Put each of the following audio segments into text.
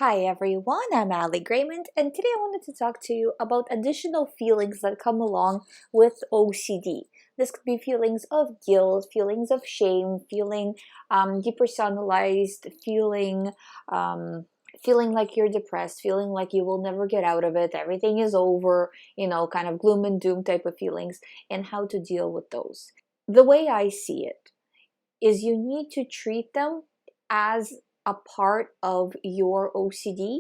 Hi everyone, I'm GREYMOND, and today I wanted to talk to you about additional feelings that come along with OCD. This could be feelings of guilt, feelings of shame, feeling depersonalized, feeling like you're depressed, feeling like you will never get out of it, everything is over, kind of gloom and doom type of feelings, and how to deal with those. The way I see it is you need to treat them as a part of your OCD,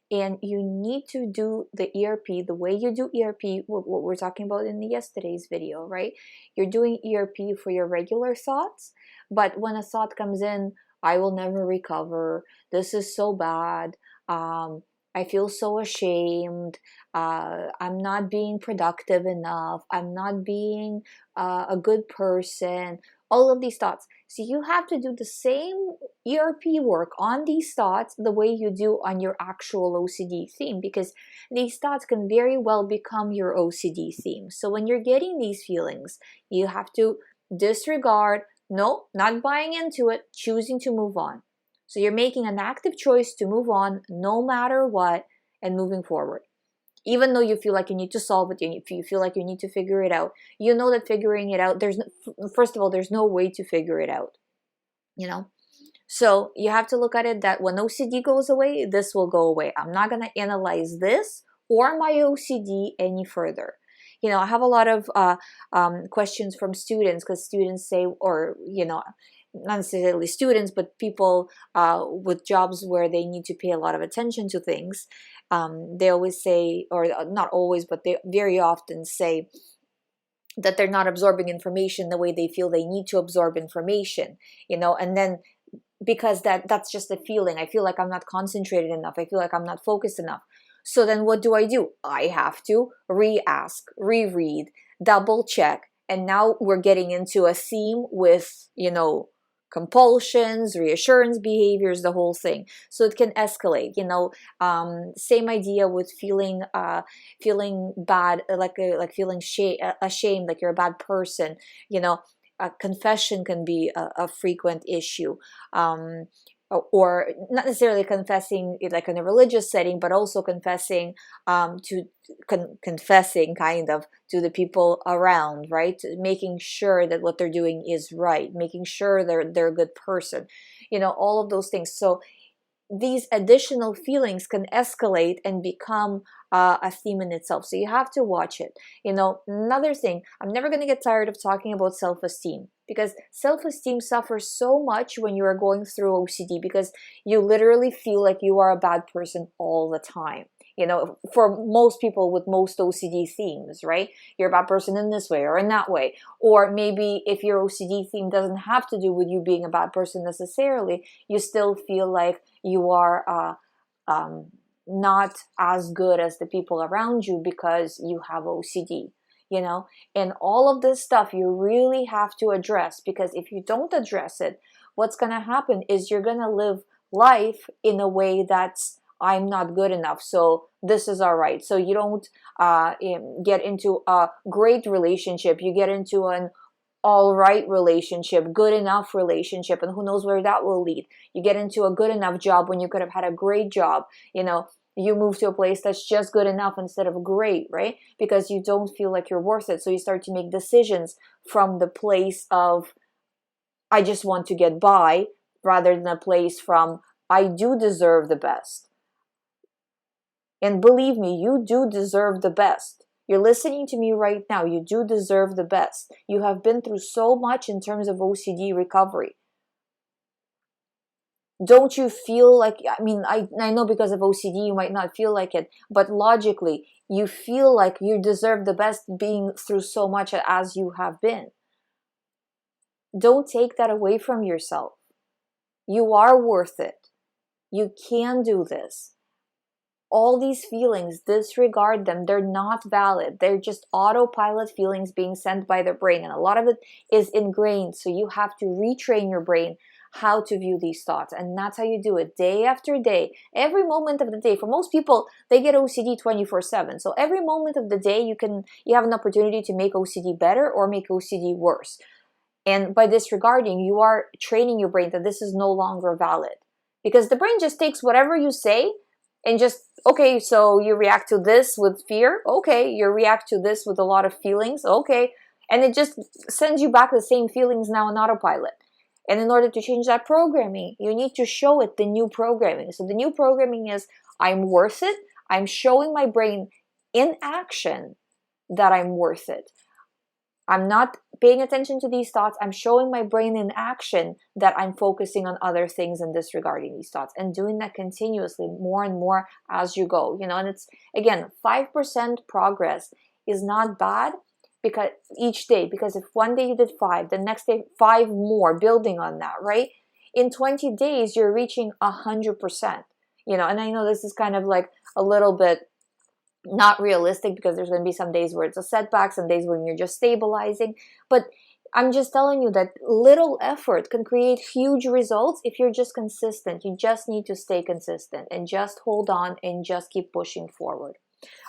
and you need to do the ERP the way you do ERP, what we're talking about in yesterday's video, right? You're doing ERP for your regular thoughts, but when a thought comes in, I will never recover, this is so bad, I feel so ashamed, I'm not being productive enough, I'm not being a good person, all of these thoughts. So you have to do the same ERP work on these thoughts the way you do on your actual OCD theme, because these thoughts can very well become your OCD theme. So when you're getting these feelings, you have to disregard, no, not buying into it, choosing to move on. So you're making an active choice to move on no matter what and moving forward. Even though you feel like you need to solve it, if you feel like you need to figure it out, you know that figuring it out, first of all, there's no way to figure it out, So you have to look at it that when OCD goes away, this will go away. I'm not going to analyze this or my OCD any further. I have a lot of questions from students, because students say, or, not necessarily students, but people with jobs where they need to pay a lot of attention to things. They always say, or not always, but they very often say that they're not absorbing information the way they feel they need to absorb information, and then because that's just a feeling. I feel like I'm not concentrated enough. I feel like I'm not focused enough. So then what do? I have to re-ask, reread, double check. And now we're getting into a theme with, compulsions, reassurance behaviors, the whole thing. So it can escalate, same idea with feeling bad, like feeling ashamed, like you're a bad person, confession can be a frequent issue, or not necessarily confessing like in a religious setting, but also confessing confessing kind of to the people around, right? Making sure that what they're doing is right, making sure they're a good person, all of those things. So these additional feelings can escalate and become a theme in itself. So you have to watch it. Another thing, I'm never going to get tired of talking about self-esteem, because self-esteem suffers so much when you are going through OCD, because you literally feel like you are a bad person all the time. For most people with most OCD themes, right? You're a bad person in this way or in that way. Or maybe if your OCD theme doesn't have to do with you being a bad person necessarily, you still feel like you are not as good as the people around you because you have OCD, and all of this stuff you really have to address, because if you don't address it, what's going to happen is you're going to live life in a way that's, I'm not good enough, so this is all right. So you don't get into a great relationship, you get into an all right relationship, good enough relationship, and who knows where that will lead. You get into a good enough job when you could have had a great job, you move to a place that's just good enough instead of great, right? Because you don't feel like you're worth it. So you start to make decisions from the place of, I just want to get by, rather than a place from, I do deserve the best. And believe me, you do deserve the best. You're listening to me right now. You do deserve the best. You have been through so much in terms of OCD recovery. Don't you feel like, I know because of OCD you might not feel like it, but logically, you feel like you deserve the best being through so much as you have been. Don't take that away from yourself. You are worth it. You can do this. All these feelings, disregard them. They're not valid. They're just autopilot feelings being sent by the brain. And a lot of it is ingrained. So you have to retrain your brain how to view these thoughts. And that's how you do it day after day, every moment of the day. For most people, they get OCD 24/7. So every moment of the day, you have an opportunity to make OCD better or make OCD worse. And by disregarding, you are training your brain that this is no longer valid. Because the brain just takes whatever you say, And just, okay, so you react to this with fear. Okay, you react to this with a lot of feelings. Okay. And it just sends you back the same feelings now on autopilot. And in order to change that programming, you need to show it the new programming. So the new programming is, I'm worth it. I'm showing my brain in action that I'm worth it. I'm not paying attention to these thoughts. I'm showing my brain in action that I'm focusing on other things and disregarding these thoughts, and doing that continuously, more and more as you go. And it's, again, 5% progress is not bad, because each day, because if one day you did 5, the next day 5 more, building on that, right? In 20 days, you're reaching 100%. And I know this is kind of like a little bit not realistic, because there's going to be some days where it's a setback, some days when you're just stabilizing. But I'm just telling you that little effort can create huge results if you're just consistent. You just need to stay consistent and just hold on and just keep pushing forward.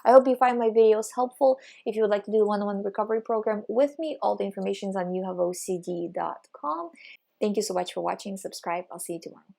I hope you find my videos helpful. If you would like to do a one-on-one recovery program with me, all the information is on youhaveocd.com. Thank you so much for watching. Subscribe. I'll see you tomorrow.